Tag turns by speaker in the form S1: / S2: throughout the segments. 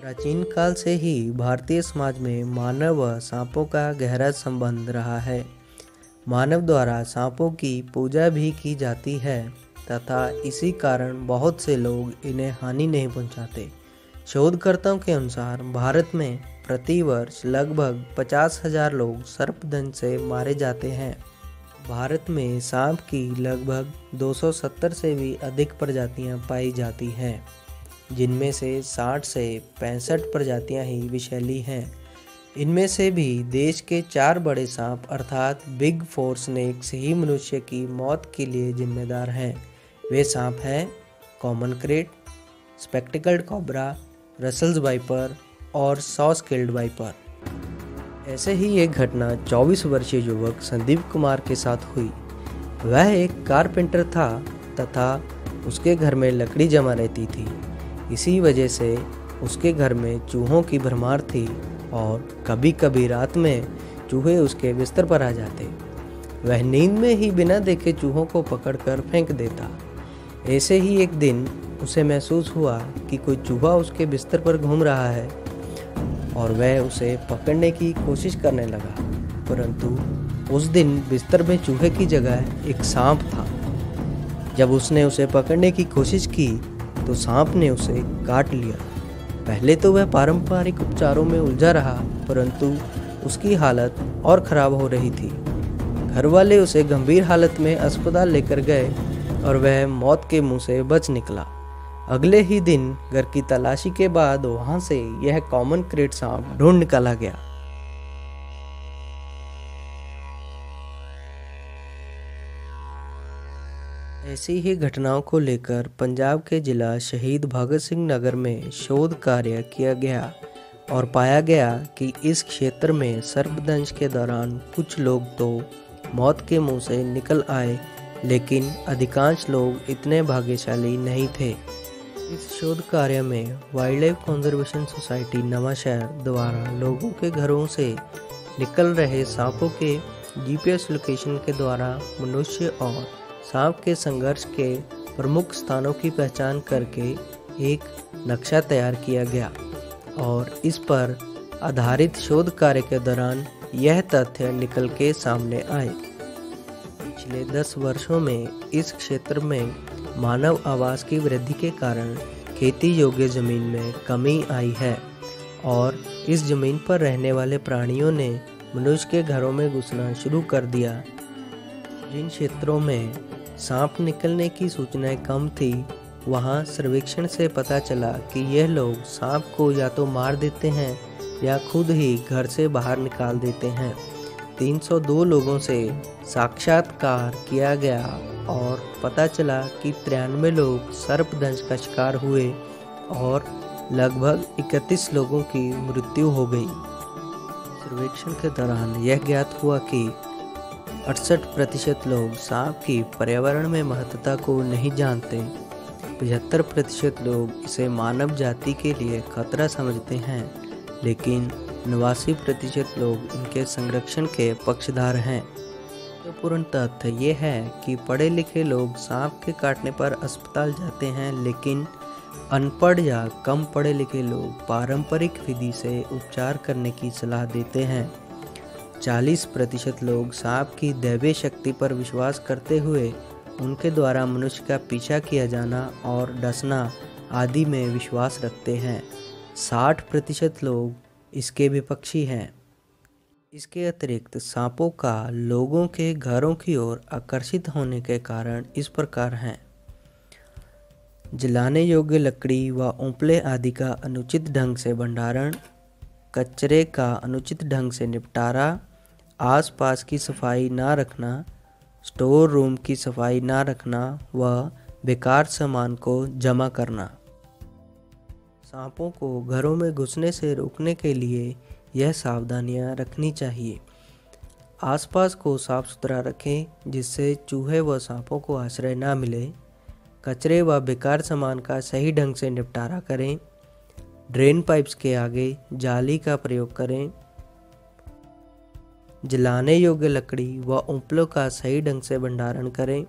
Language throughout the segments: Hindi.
S1: प्राचीन काल से ही भारतीय समाज में मानव व सांपों का गहरा संबंध रहा है। मानव द्वारा सांपों की पूजा भी की जाती है तथा इसी कारण बहुत से लोग इन्हें हानि नहीं पहुंचाते। शोधकर्ताओं के अनुसार भारत में प्रति वर्ष लगभग 50,000 लोग सर्पदंश से मारे जाते हैं। भारत में सांप की लगभग 270 से भी अधिक प्रजातियां पाई जाती हैं, जिनमें से 60 से 65 प्रजातियां ही विषैली हैं। इनमें से भी देश के 4 बड़े सांप अर्थात बिग फोर स्नेक्स ही मनुष्य की मौत के लिए जिम्मेदार हैं। वे सांप हैं common crate, spectacled cobra, Russell's wiper और सॉ स्केल्ड वाइपर। ऐसे ही एक घटना 24 वर्षीय युवक संदीप कुमार के साथ हुई। वह एक कारपेंटर था तथा उसके घर में लकड़ी जमा रहती थी। इसी वजह से उसके घर में चूहों की भरमार थी और कभी कभी रात में चूहे उसके बिस्तर पर आ जाते। वह नींद में ही बिना देखे चूहों को पकड़कर फेंक देता। ऐसे ही एक दिन उसे महसूस हुआ कि कोई चूहा उसके बिस्तर पर घूम रहा है और वह उसे पकड़ने की कोशिश करने लगा, परंतु उस दिन बिस्तर में चूहे की जगह एक सांप था। जब उसने उसे पकड़ने की कोशिश की तो सांप ने उसे काट लिया। पहले तो वह पारंपरिक उपचारों में उलझा रहा, परंतु उसकी हालत और खराब हो रही थी। घर वाले उसे गंभीर हालत में अस्पताल लेकर गए और वह मौत के मुंह से बच निकला। अगले ही दिन घर की तलाशी के बाद वहां से यह कॉमन क्रेट सांप ढूंढ निकाला गया। ऐसी ही घटनाओं को लेकर पंजाब के जिला शहीद भगत सिंह नगर में शोध कार्य किया गया और पाया गया कि इस क्षेत्र में सर्पदंश के दौरान कुछ लोग तो मौत के मुंह से निकल आए, लेकिन अधिकांश लोग इतने भाग्यशाली नहीं थे। इस शोध कार्य में wild life conservation society Nawanshahr द्वारा लोगों के घरों से निकल रहे सांपों के जीपीएस लोकेशन के द्वारा मनुष्य और सांप के संघर्ष के प्रमुख स्थानों की पहचान करके एक नक्शा तैयार किया गया और इस पर आधारित शोध कार्य के दौरान यह तथ्य निकल के सामने आए। पिछले 10 वर्षों में इस क्षेत्र में मानव आवास की वृद्धि के कारण खेती योग्य जमीन में कमी आई है और इस जमीन पर रहने वाले प्राणियों ने मनुष्य के घरों में घुसना शुरू कर दिया। जिन क्षेत्रों में सांप निकलने की सूचनाएं कम थी, वहां सर्वेक्षण से पता चला कि यह लोग सांप को या तो मार देते हैं या खुद ही घर से बाहर निकाल देते हैं। 302 लोगों से साक्षात्कार किया गया और पता चला कि 93 लोग सर्पदंश का शिकार हुए और लगभग 31 लोगों की मृत्यु हो गई। सर्वेक्षण के दौरान यह ज्ञात हुआ कि 68% लोग सांप की पर्यावरण में महत्वता को नहीं जानते। 75% लोग इसे मानव जाति के लिए खतरा समझते हैं, लेकिन 89% लोग इनके संरक्षण के पक्षधर हैं। महत्वपूर्ण तथ्य ये है कि पढ़े लिखे लोग सांप के काटने पर अस्पताल जाते हैं, लेकिन अनपढ़ या कम पढ़े लिखे लोग पारंपरिक विधि से उपचार करने की सलाह देते हैं। 40% लोग सांप की दैवीय शक्ति पर विश्वास करते हुए उनके द्वारा मनुष्य का पीछा किया जाना और डसना आदि में विश्वास रखते हैं। 60% लोग इसके विपक्षी हैं। इसके अतिरिक्त सांपों का लोगों के घरों की ओर आकर्षित होने के कारण इस प्रकार हैं: जलाने योग्य लकड़ी व ऊपले आदि का अनुचित ढंग से भंडारण, कचरे का अनुचित ढंग से निपटारा, आसपास की सफाई ना रखना, स्टोर रूम की सफाई ना रखना व बेकार सामान को जमा करना। सांपों को घरों में घुसने से रोकने के लिए यह सावधानियां रखनी चाहिए। आसपास को साफ सुथरा रखें जिससे चूहे व सांपों को आश्रय ना मिले। कचरे व बेकार सामान का सही ढंग से निपटारा करें। ड्रेन पाइप्स के आगे जाली का प्रयोग करें। जलाने योग्य लकड़ी व ऊपलों का सही ढंग से भंडारण करें।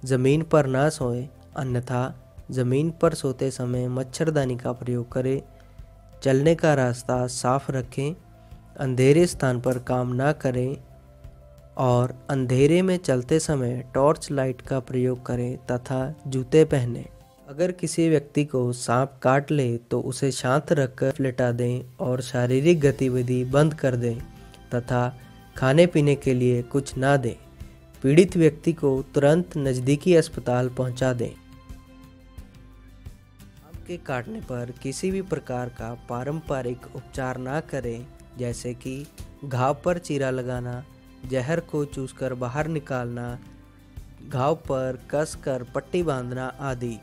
S1: ज़मीन पर ना सोएं, अन्यथा ज़मीन पर सोते समय मच्छरदानी का प्रयोग करें। चलने का रास्ता साफ रखें, अंधेरे स्थान पर काम ना करें और अंधेरे में चलते समय टॉर्च लाइट का प्रयोग करें तथा जूते पहनें। अगर किसी व्यक्ति को सांप काट ले तो उसे शांत रखकर लेटा दें और शारीरिक गतिविधि बंद कर दें तथा खाने पीने के लिए कुछ ना दें। पीड़ित व्यक्ति को तुरंत नज़दीकी अस्पताल पहुंचा दें। सांप के काटने पर किसी भी प्रकार का पारंपरिक उपचार ना करें, जैसे कि घाव पर चीरा लगाना, जहर को चूसकर बाहर निकालना, घाव पर कसकर पट्टी बांधना आदि।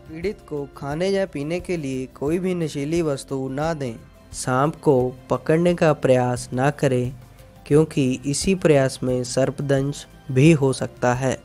S1: पीड़ित को खाने या पीने के लिए कोई भी नशीली वस्तु ना दें। सांप को पकड़ने का प्रयास ना करें, क्योंकि इसी प्रयास में सर्पदंश भी हो सकता है।